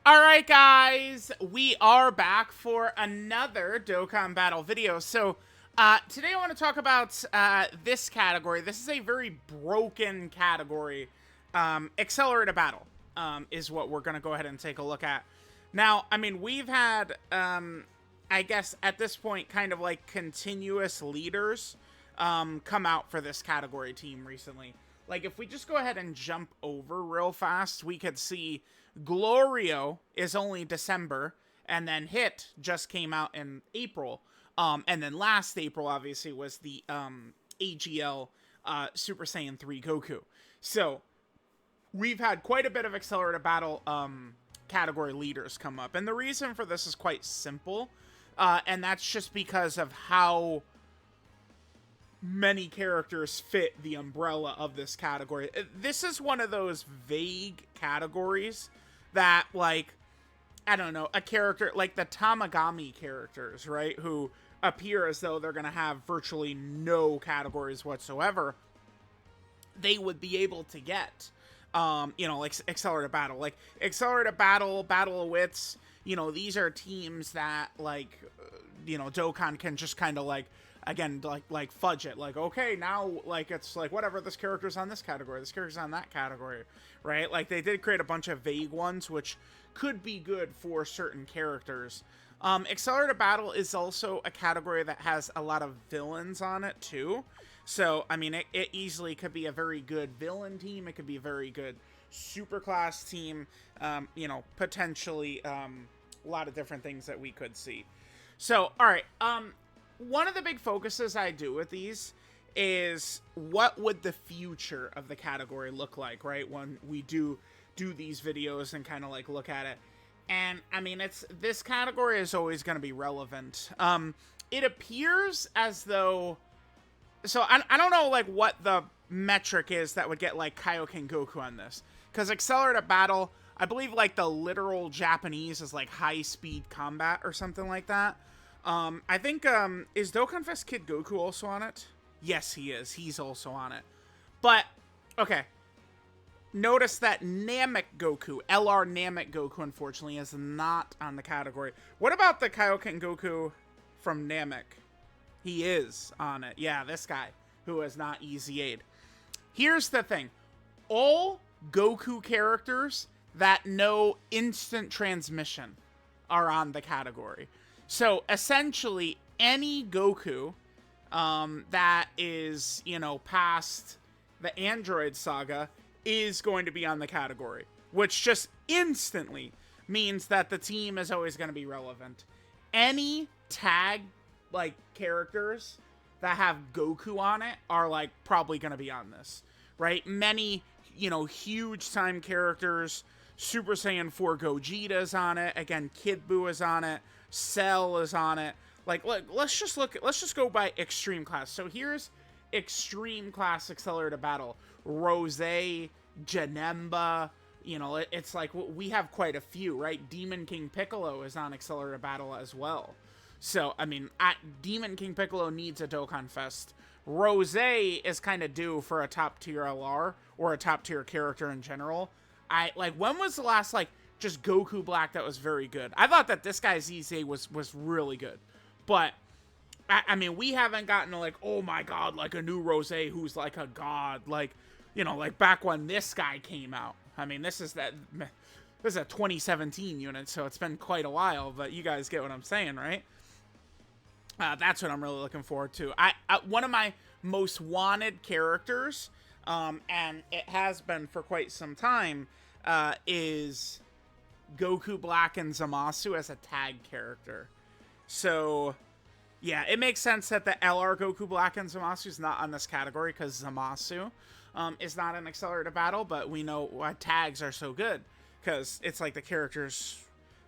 Alright guys, we are back for another Dokkan Battle video. So, today I want to talk about this category. This is a very broken category. Accelerated Battle is what we're going to go ahead and take a look at. Now, I mean, we've had, I guess at this point, kind of like continuous leaders come out for this category team recently. Like, if we just go ahead and jump over real fast, we could see Glorio is only December, and then Hit just came out in April. And then last April, obviously, was the AGL Super Saiyan 3 Goku. So, we've had quite a bit of Accelerated Battle category leaders come up. And the reason for this is quite simple, and that's just because of how many characters fit the umbrella of this category. This is one of those vague categories that, like, I don't know, a character like the Tamagami characters, right, who appear as though they're going to have virtually no categories whatsoever, they would be able to get, you know, like Accelerated Battle. Like, Accelerated Battle, Battle of Wits, you know, these are teams that, like, you know, Dokkan can just kind of, like, again, like fudge it. Like, okay, now, like, it's like, whatever, this character's on this category, this character's on that category, right? Like, they did create a bunch of vague ones, which could be good for certain characters. Accelerated Battle is also a category that has a lot of villains on it, too. So, I mean, it easily could be a very good villain team. It could be a very good superclass team. You know, potentially a lot of different things that we could see. So, all right, one of the big focuses I do with these is what would the future of the category look like, right? When we do these videos and kind of like look at it. And I mean, this category is always going to be relevant. It appears as though, so I don't know like what the metric is that would get like Kaioken Goku on this. Because Accelerated Battle, I believe like the literal Japanese is like high speed combat or something like that. I think, is Dokkan Fest Kid Goku also on it? Yes, he is. He's also on it. But, okay. Notice that Namek Goku, LR Namek Goku, unfortunately, is not on the category. What about the Kaioken Goku from Namek? He is on it. Yeah, this guy, who is not Easy Aid. Here's the thing. All Goku characters that know instant transmission are on the category. So, essentially, any Goku that is, you know, past the Android saga is going to be on the category, which just instantly means that the team is always going to be relevant. Any tag, like, characters that have Goku on it are, like, probably going to be on this, right? Many, you know, huge time characters. Super Saiyan 4 Gogeta's on it. Again, Kid Buu is on it. Cell is on it. Like, let's just go by extreme class. So here's extreme class Accelerated Battle. Rose, Janemba, you know, it's like we have quite a few, right? Demon King Piccolo is on Accelerated Battle as well. So, I mean, Demon King Piccolo needs a Dokkan Fest. Rose is kind of due for a top tier LR or a top tier character in general. When was the last, like, just Goku Black that was very good? I thought that this guy's Zay was really good. But, I mean, we haven't gotten to, like, oh my god, like, a new Rose who's, like, a god. Like, you know, like, back when this guy came out. I mean, this is a 2017 unit, so it's been quite a while. But you guys get what I'm saying, right? That's what I'm really looking forward to. One of my most wanted characters, and it has been for quite some time, is Goku Black and Zamasu as a tag character. So, yeah, it makes sense that the LR Goku Black and Zamasu is not on this category because Zamasu is not an Accelerated Battle, but we know why tags are so good because it's like the characters,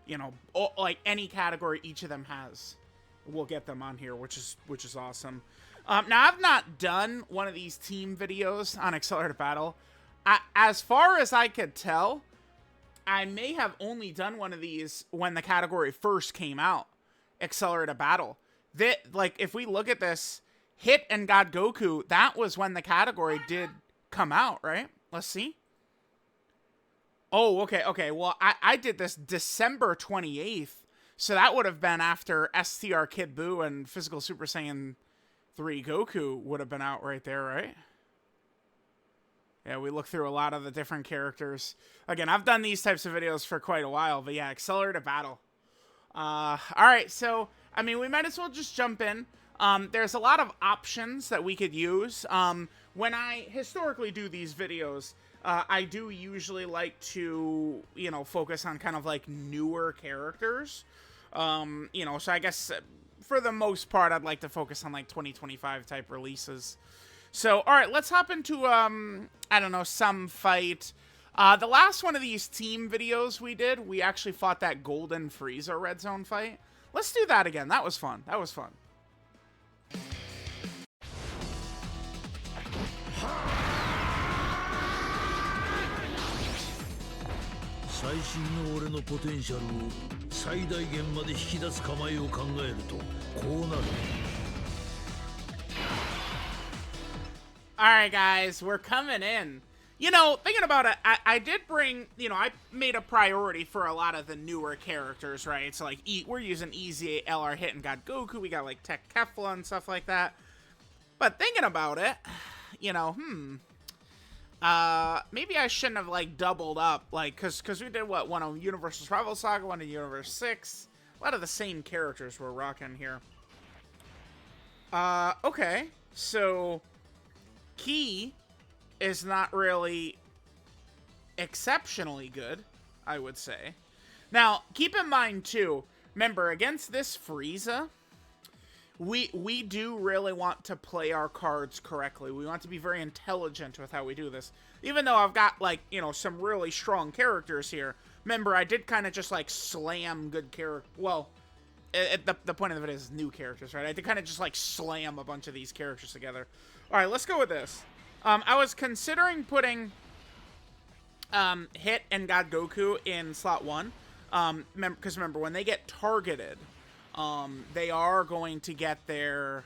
you know, like any category each of them has. We'll get them on here, which is awesome. Now, I've not done one of these team videos on Accelerated Battle. As far as I could tell, I may have only done one of these when the category first came out, Accelerated Battle. Like, if we look at this, Hit and God Goku, that was when the category did come out, right? Let's see. Oh, okay, okay. Well, I did this December 28th, so that would have been after STR Kid Buu and Physical Super Saiyan 3 Goku would have been out right there, right? Yeah, we looked through a lot of the different characters. Again, I've done these types of videos for quite a while, but yeah, Accelerated Battle. All right, so, I mean, we might as well just jump in. There's a lot of options that we could use. When I historically do these videos, I do usually like to, you know, focus on kind of like newer characters. You know, so I guess for the most part, I'd like to focus on like 2025 type releases. So, all right, let's hop into, I don't know, some fight. The last one of these team videos we did, we actually fought that Golden Frieza Red Zone fight. Let's do that again. That was fun. That was fun. 最新の俺のポテンシャルを最大限まで引き出す構えを考えるとこうなる。 Alright guys, we're coming in. You know, thinking about it, I did bring, you know, I made a priority for a lot of the newer characters, right? So like, we're using Easy LR Hit and got Goku, we got like Tech Kefla and stuff like that. But thinking about it, you know, maybe I shouldn't have like doubled up, like, cause we did what, one on Universal Rival Saga, one in Universe 6. A lot of the same characters we're rocking here. Okay, so Ki is not really exceptionally good, I would say. Now, keep in mind too, remember, against this Frieza, we do really want to play our cards correctly. We want to be very intelligent with how we do this. Even though I've got, like, you know, some really strong characters here. Remember, I did kind of just, like, slam good characters. Well, the point of the video is new characters, right? I did kind of just, like, slam a bunch of these characters together. Alright, let's go with this. I was considering putting Hit and God Goku in slot 1. Because remember, when they get targeted, they are going to get their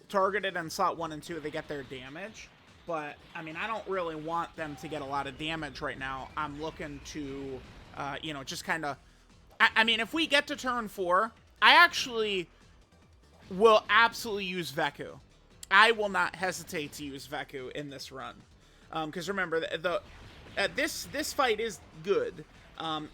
targeted in slot 1 and 2, they get their damage. But, I mean, I don't really want them to get a lot of damage right now. I'm looking to, you know, just kind of... I mean, if we get to turn 4, I actually will absolutely use Veku. I will not hesitate to use Veku in this run. Because remember, this fight is good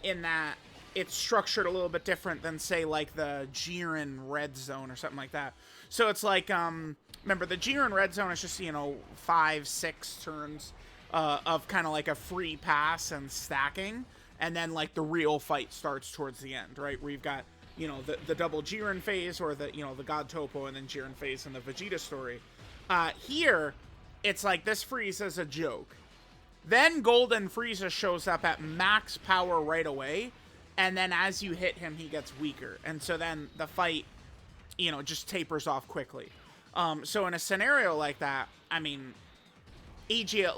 in that it's structured a little bit different than, say, like the Jiren Red Zone or something like that. So it's like, remember, the Jiren Red Zone is just, you know, 5-6 turns of kind of like a free pass and stacking. And then, like, the real fight starts towards the end, right? Where you've got, you know, the double Jiren phase, or the, you know, the God Topo and then Jiren phase in the Vegeta story. Here, it's like this Frieza's a joke. Then Golden Frieza shows up at max power right away, and then as you hit him, he gets weaker. And so then the fight, you know, just tapers off quickly. So in a scenario like that, I mean, AGL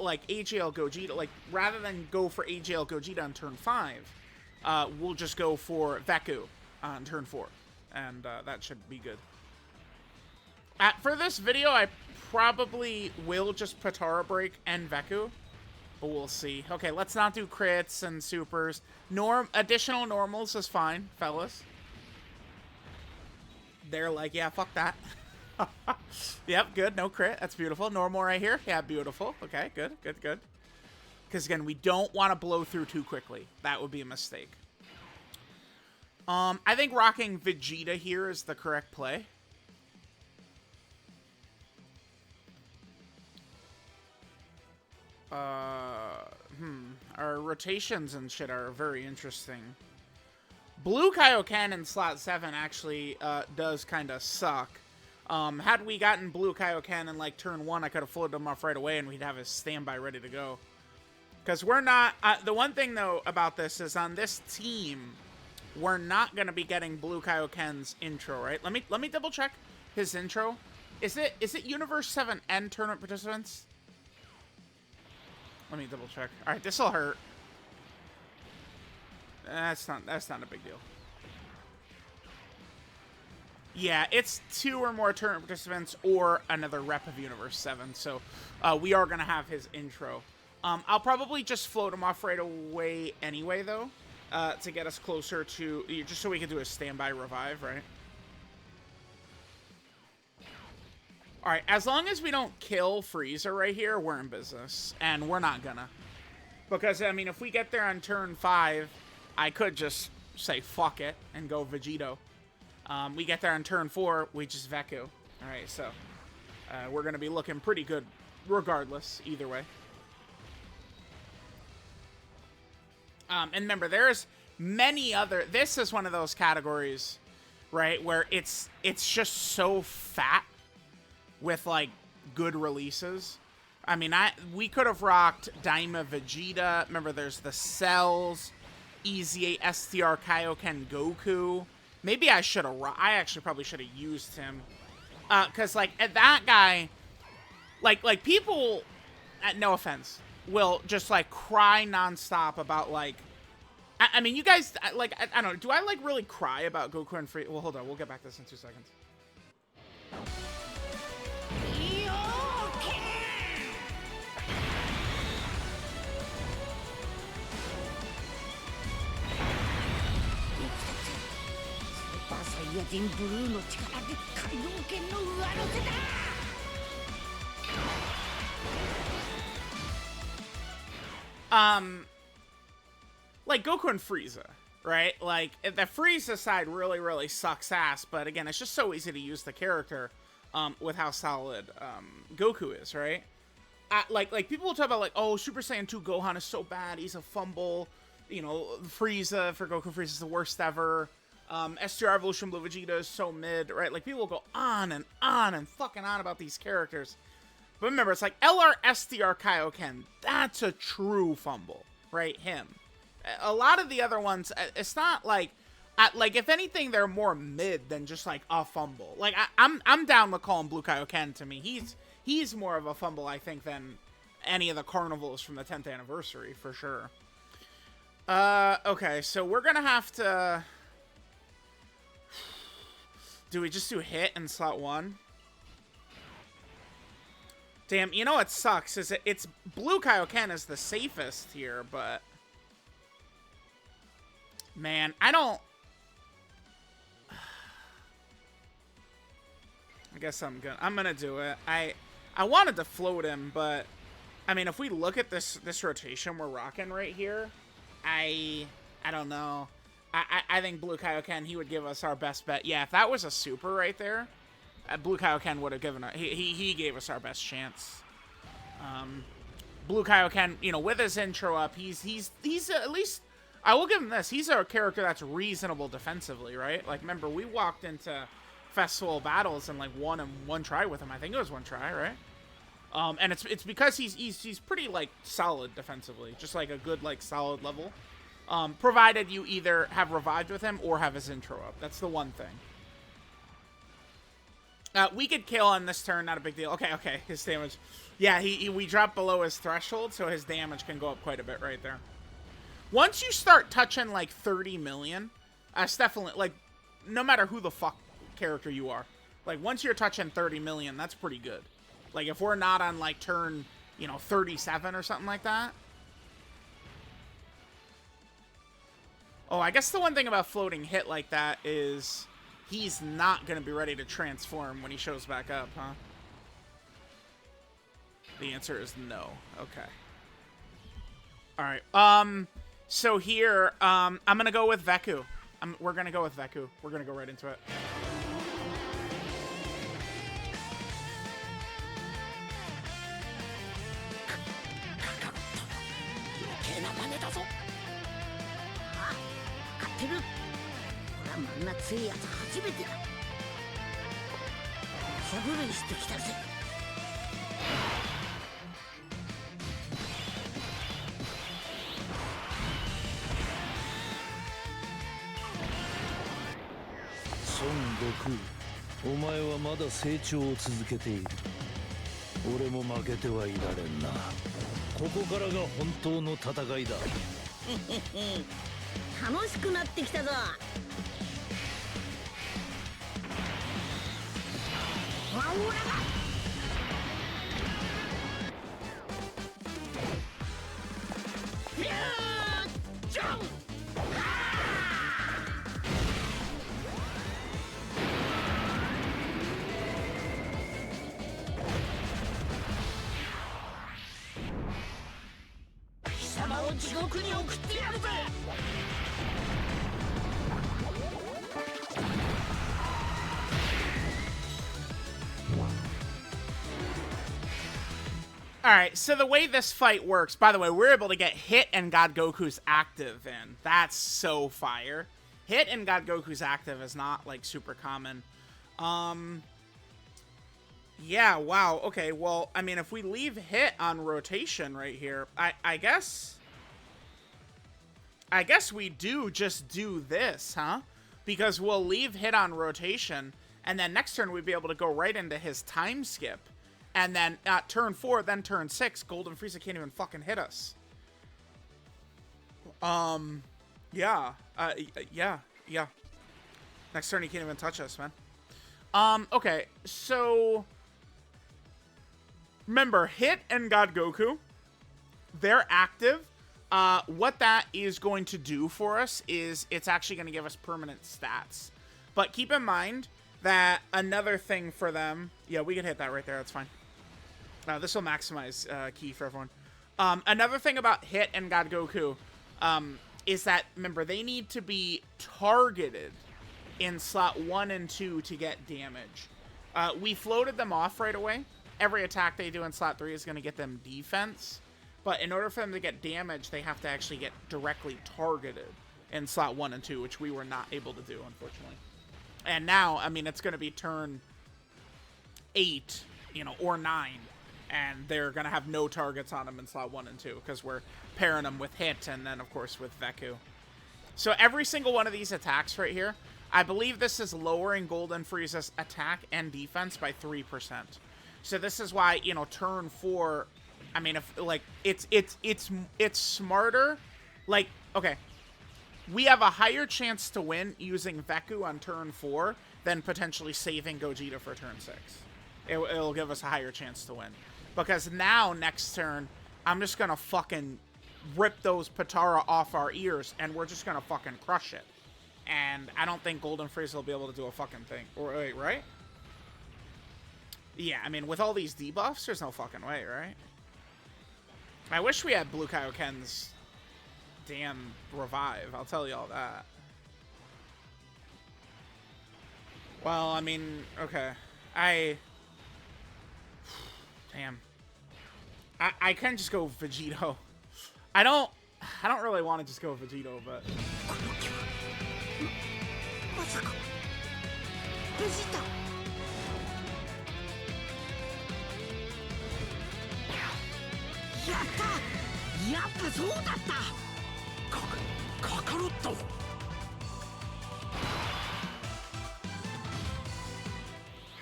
Gogeta, like, rather than go for AGL Gogeta on turn 5, we'll just go for Veku on turn 4. And that should be good. For this video, I probably will just Patara Break and Veku. But we'll see. Okay, let's not do crits and supers. Additional normals is fine, fellas. They're like, yeah, fuck that. Yep, good. No crit. That's beautiful. Normal right here. Yeah, beautiful. Okay, good, good, good. Because, again, we don't want to blow through too quickly. That would be a mistake. I think rocking Vegeta here is the correct play. Our rotations and shit are very interesting. Blue Kaioken in slot 7 actually does kind of suck. Had we gotten Blue Kaioken in like turn 1, I could have floated him off right away and we'd have his standby ready to go. Because we're not... the one thing, though, about this is on this team, we're not going to be getting Blue Kaioken's intro, right? Let me double check his intro. Is it Universe 7 and tournament participants? Let me double check. All right, this'll hurt. That's not a big deal. Yeah, it's 2 or more tournament participants or another rep of Universe 7. So we are gonna have his intro. I'll probably just float him off right away anyway, though, to get us closer to, just so we can do a standby revive, right? All right, as long as we don't kill Frieza right here, we're in business, and we're not gonna. Because, I mean, if we get there on turn 5, I could just say fuck it and go Vegito. We get there on turn 4, we just Veku. All right, so we're gonna be looking pretty good regardless, either way. And remember, there's many other... This is one of those categories, right, where it's just so fat with, like, good releases. I mean, we could have rocked Daima Vegeta. Remember, there's the Cells, EZA STR Kaioken Goku. Maybe I should have... I actually probably should have used him. Because, like, that guy... Like people... no offense... will just, like, cry nonstop about, like... I mean, you guys, like, I don't know. Do I, like, really cry about Goku and Frieza? Well, hold on. We'll get back to this in 2 seconds. Like, Goku and Frieza, right? Like, the Frieza side really, really sucks ass, but again, it's just so easy to use the character, with how solid, Goku is, right? Like, people will talk about, like, oh, Super Saiyan 2 Gohan is so bad, he's a fumble, you know, Frieza, for Goku, Frieza is the worst ever, STR Evolution Blue Vegeta is so mid, right? Like, people will go on and fucking on about these characters. But remember, it's like LR STR Kaioken, that's a true fumble, right? Him. A lot of the other ones, it's not like, if anything, they're more mid than just like a fumble. Like, I'm down with calling Blue Kaioken to me. He's more of a fumble, I think, than any of the carnivals from the 10th anniversary, for sure. Okay, so we're gonna have to... Do we just do hit in slot 1? Damn, you know what sucks is it's Blue Kaioken is the safest here, but... Man, I don't... I guess I'm gonna do it. I wanted to float him, but... I mean, if we look at this rotation we're rocking right here, I don't know. I think Blue Kaioken, he would give us our best bet. Yeah, if that was a super right there, Blue Kaioken would have given us... He gave us our best chance. Blue Kaioken, you know, with his intro up, he's at least... I will give him this. He's a character that's reasonable defensively, right? Like, remember, we walked into Festival Battles and, like, won him one try with him. I think it was one try, right? And it's because he's pretty, like, solid defensively. Just, like, a good, like, solid level. Provided you either have revived with him or have his intro up. That's the one thing. We could kill on this turn, not a big deal. Okay, his damage. Yeah, we dropped below his threshold, so his damage can go up quite a bit right there. Once you start touching, like, 30 million, that's definitely, like, no matter who the fuck character you are, like, once you're touching 30 million, that's pretty good. Like, if we're not on, like, turn, you know, 37 or something like that. Oh, I guess the one thing about floating hit like that is he's not going to be ready to transform when he shows back up, huh? The answer is no. Okay. All right. So here, I'm going to go with Veku. We're going to go with Veku. We're going to go right into it.孫悟空、お前はまだ成長を続けている。俺も負けてはいられんな。ここからが本当の戦いだ。楽しくなってきたぞ。Alright, so the way this fight works, by the way, we're able to get Hit and God Goku's active in. That's so fire. Hit and God Goku's active is not, like, super common. Yeah, wow, okay, well, I mean, if we leave Hit on rotation right here, I guess we do just do this, huh? Because we'll leave Hit on rotation, and then next turn we'd be able to go right into his time skip. And then turn 4, then turn 6, Golden Frieza can't even fucking hit us. Yeah. Yeah. Next turn he can't even touch us, man. Okay, so remember, Hit and God Goku, they're active. What that is going to do for us is it's actually going to give us permanent stats. But keep in mind that another thing for them, yeah, we can hit that right there, that's fine. This will maximize key for everyone. Another thing about Hit and God Goku is that, remember, they need to be targeted in slot 1 and 2 to get damage. We floated them off right away. Every attack they do in slot 3 is going to get them defense. But in order for them to get damage, they have to actually get directly targeted in slot 1 and 2, which we were not able to do, unfortunately. And now, I mean, it's going to be turn 8, you know, or 9. And they're going to have no targets on them in slot 1 and 2 because we're pairing them with Hit and then, of course, with Veku. So every single one of these attacks right here, I believe this is lowering Golden Frieza's attack and defense by 3%. So this is why, you know, turn 4, I mean, if, like, it's smarter. Like, okay, we have a higher chance to win using Veku on turn 4 than potentially saving Gogeta for turn 6. It'll give us a higher chance to win. Because now, next turn, I'm just going to fucking rip those Patara off our ears, and we're just going to fucking crush it. And I don't think Golden Frieza will be able to do a fucking thing. Or, wait, right? Yeah, I mean, with all these debuffs, there's no fucking way, right? I wish we had Blue Kaioken's damn revive. I'll tell you all that. Well, I mean, okay. Damn. I can just go Vegito. I don't really want to just go Vegito, but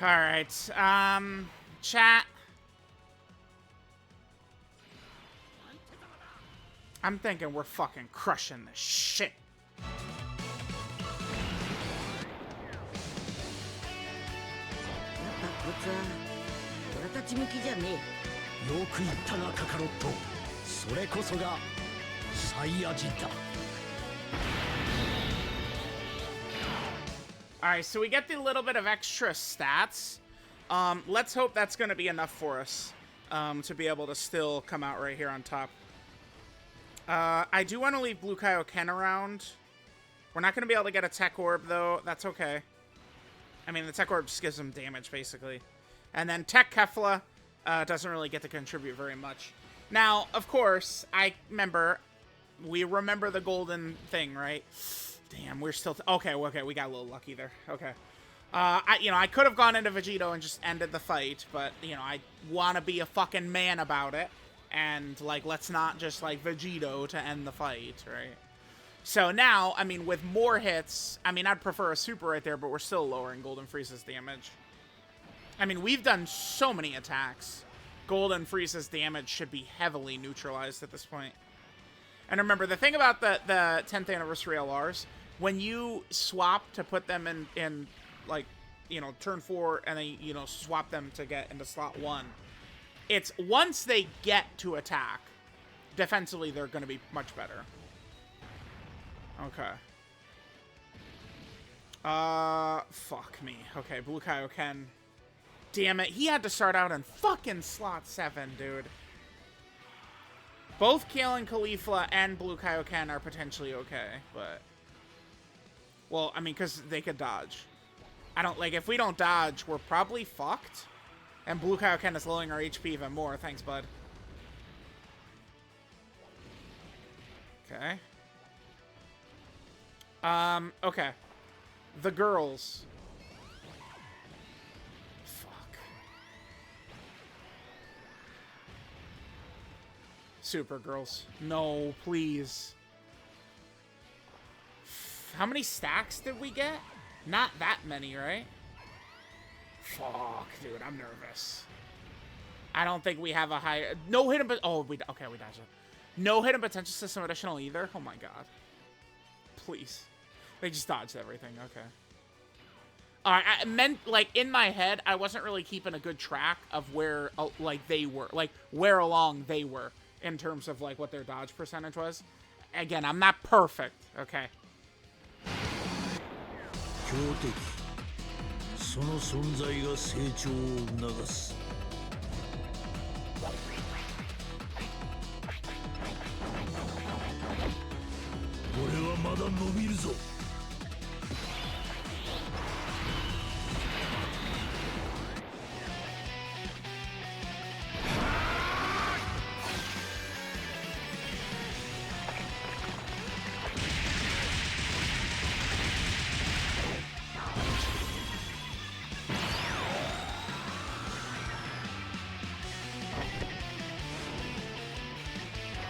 all right. Chat. I'm thinking we're fucking crushing this shit. Alright, so we get the little bit of extra stats. Let's hope that's going to be enough for us to be able to still come out right here on top. I do want to leave Blue Kaioken around. We're not going to be able to get a Tech Orb, though. That's okay. I mean, the Tech Orb just gives them damage, basically. And then Tech Kefla doesn't really get to contribute very much. Now, of course, we remember the golden thing, right? Damn, we're still... Okay, we got a little lucky there. Okay. I could have gone into Vegito and just ended the fight, but, I want to be a fucking man about it. And, let's not just, Vegito to end the fight, right? So now, I mean, with more hits, I mean, I'd prefer a super right there, but we're still lowering Golden Frieza's damage. I mean, we've done so many attacks. Golden Frieza's damage should be heavily neutralized at this point. And remember, the thing about the 10th anniversary LRs, when you swap to put them in turn 4 and then, swap them to get into slot 1, it's once they get to attack, defensively, they're going to be much better. Okay. Fuck me. Okay, Blue Kaioken. Damn it, he had to start out in fucking slot 7, dude. Both Kale and Caulifla and Blue Kaioken are potentially okay, but... Well, I mean, because they could dodge. I don't... Like, if we don't dodge, we're probably fucked. And Blue Kaioken is lowering our HP even more. Thanks, bud. Okay. Okay. The girls. Fuck. Super girls. No, please. How many stacks did we get? Not that many, right? Fuck, dude, I'm nervous. I don't think we have a high... No hidden... Oh, okay, we dodged it. No hidden potential system additional either? Oh my god. Please. They just dodged everything. Okay. Alright, I meant, like, in my head, I wasn't really keeping a good track of where, like, they were. Like, where along they were in terms of, like, what their dodge percentage was. Again, I'm not perfect. Okay. 強敵その存在が成長を促す俺はまだ伸びるぞ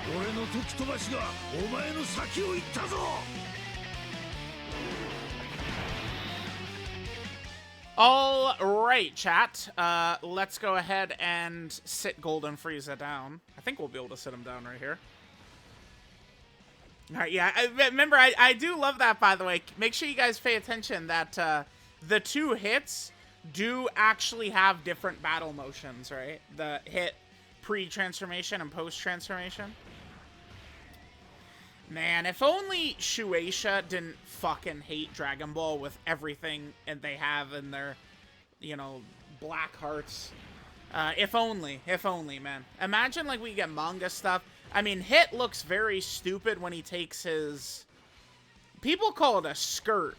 俺の時飛ばしがお前の先を行ったぞ All right, chat. Let's go ahead and sit Golden Frieza down. I think we'll be able to sit him down right here. All right, yeah. Remember, I do love that, by the way. Make sure you guys pay attention that the two hits do actually have different battle motions, right? The hit pre-transformation and post-transformation. Man, if only Shueisha didn't fucking hate Dragon Ball with everything and they have in their, you know, black hearts. If only, man. Imagine, like, we get manga stuff. I mean, Hit looks very stupid when he takes his... People call it a skirt.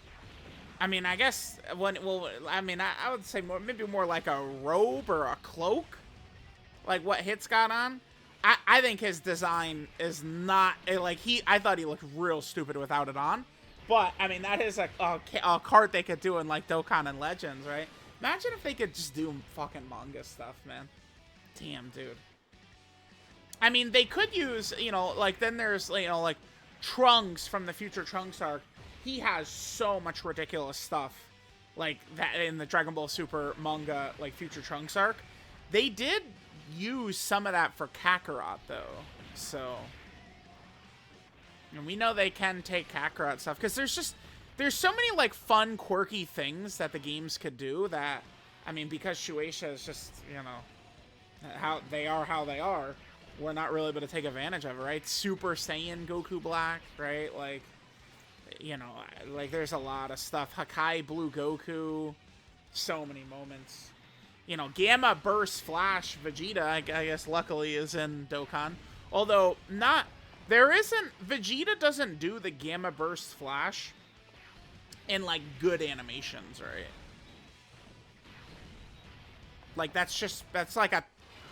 I mean, I guess, when, well, I mean, I would say more, maybe more like a robe or a cloak. Like what Hit's got on. I think his design is not, like, I thought he looked real stupid without it on. But, I mean, that is a cart they could do in, like, Dokkan and Legends, right? Imagine if they could just do fucking manga stuff, man. Damn, dude. I mean, they could use, you know, like, then there's, you know, like, Trunks from the Future Trunks arc. He has so much ridiculous stuff, like, that in the Dragon Ball Super manga, like, Future Trunks arc. They did use some of that for Kakarot, though, so... And we know they can take Kakarot stuff, because there's so many, like, fun, quirky things that the games could do that, I mean, because Shueisha is just, you know, how they are, we're not really able to take advantage of it, right? Super Saiyan Goku Black, right? Like, you know, like, there's a lot of stuff. Hakai Blue Goku, so many moments. You know, Gamma Burst Flash Vegeta, I guess, luckily, is in Dokkan. Although, Vegeta doesn't do the Gamma Burst Flash in, like, good animations, right? Like, that's like a,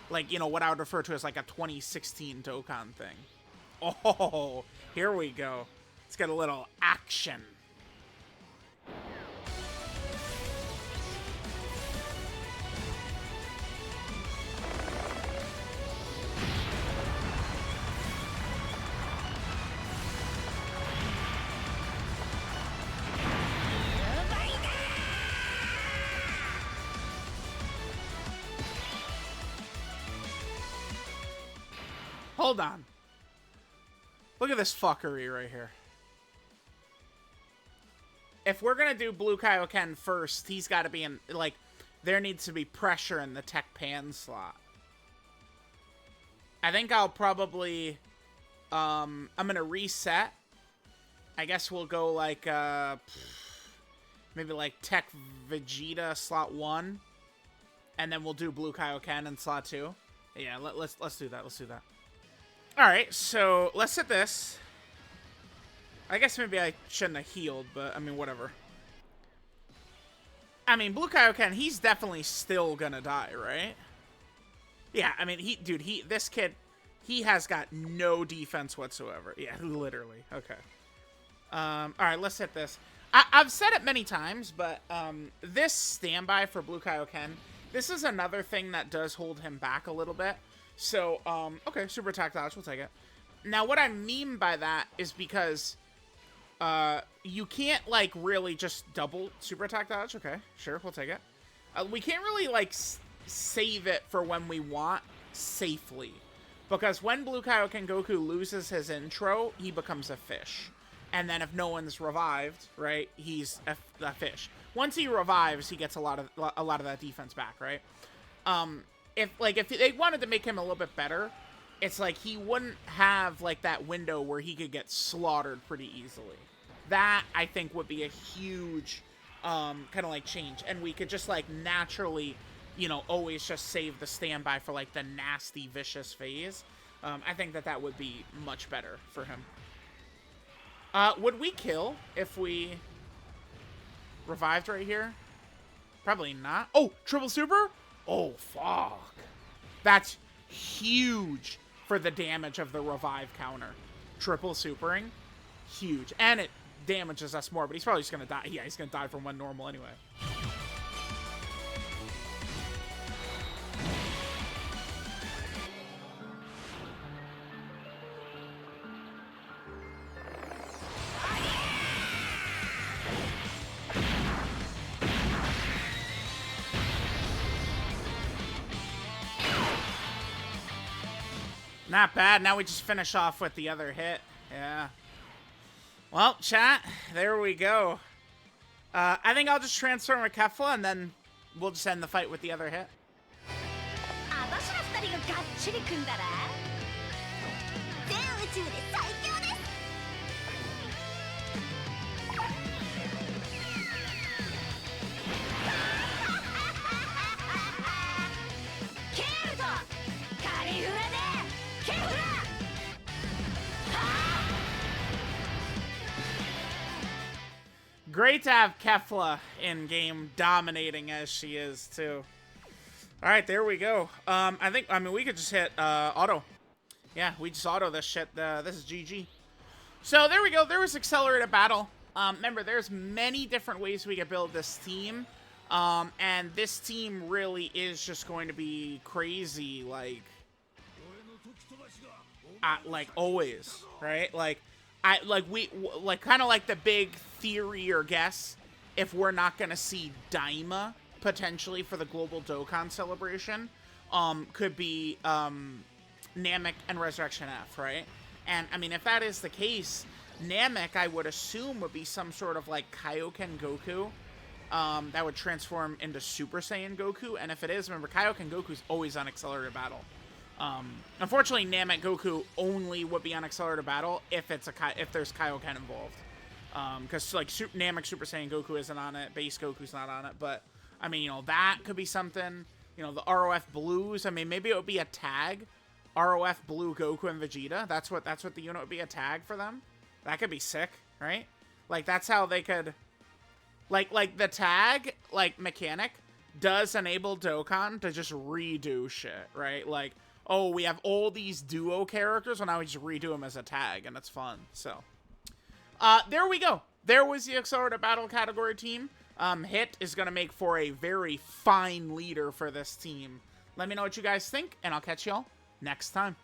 like, you know, what I would refer to as, like, a 2016 Dokkan thing. Oh, here we go. Let's get a little action. Hold on. Look at this fuckery right here. If we're gonna do Blue Kaioken first, he's gotta be in, like, there needs to be pressure in the Tech Pan slot. I think I'll probably, I'm gonna reset. I guess we'll go, like, maybe, like, Tech Vegeta slot 1. And then we'll do Blue Kaioken in slot 2. Yeah, let's do that, let's do that. Alright, so let's hit this. I guess maybe I shouldn't have healed, but I mean, whatever. I mean, Blue Kaioken, he's definitely still gonna die, right? Yeah, I mean, this kid, he has got no defense whatsoever. Yeah, literally. Okay. Alright, let's hit this. I've said it many times, but this standby for Blue Kaioken, this is another thing that does hold him back a little bit. So, okay, super attack dodge, we'll take it. Now, what I mean by that is because you can't, like, really just double super attack dodge. Okay, sure, we'll take it. We can't really, like, save it for when we want safely. Because when Blue Kaioken Goku loses his intro, he becomes a fish. And then if no one's revived, right, he's a fish. Once he revives, he gets a lot of that defense back, right? If they wanted to make him a little bit better, it's like he wouldn't have like that window where he could get slaughtered pretty easily. That I think would be a huge kind of like change, and we could just like naturally, you know, always just save the standby for like the nasty vicious phase. I think that would be much better for him. Would we kill if we revived right here? Probably not. Oh, triple super? Oh, fuck. That's huge for the damage of the revive counter. Triple supering, huge. And it damages us more, but he's probably just going to die. Yeah, he's going to die from one normal anyway. Not bad. Now we just finish off with the other hit. Yeah. Well, chat, there we go. I think I'll just transform with Kefla, and then we'll just end the fight with the other hit. Great to have Kefla in game, dominating as she is too. All right, there we go. I mean, we could just hit auto. Yeah, we just auto this shit. This is GG. So there we go. There was accelerated battle. Remember, there's many different ways we could build this team. And this team really is just going to be crazy, like always, right? Kind of like the big theory or guess, if we're not gonna see Daima potentially for the global Dokkan celebration, could be Namek and Resurrection F, right? And I mean, if that is the case, Namek, I would assume, would be some sort of like Kaioken Goku that would transform into Super Saiyan Goku. And if it is, remember, Kaioken Goku's always on accelerated battle. Unfortunately, Namek Goku only would be on accelerated battle if there's Kaioken involved. Because like Namek Super Saiyan Goku isn't on it, Base Goku's not on it. But I mean, you know, that could be something. You know, the ROF Blues. I mean, maybe it would be a tag, ROF Blue Goku and Vegeta. That's what the unit would be, a tag for them. That could be sick, right? Like that's how they could. Like the tag mechanic does enable Dokkan to just redo shit, right? Like, oh, we have all these duo characters, well, now we just redo them as a tag, and it's fun. So, there we go. There was the accelerated battle category team. Hit is going to make for a very fine leader for this team. Let me know what you guys think, and I'll catch y'all next time.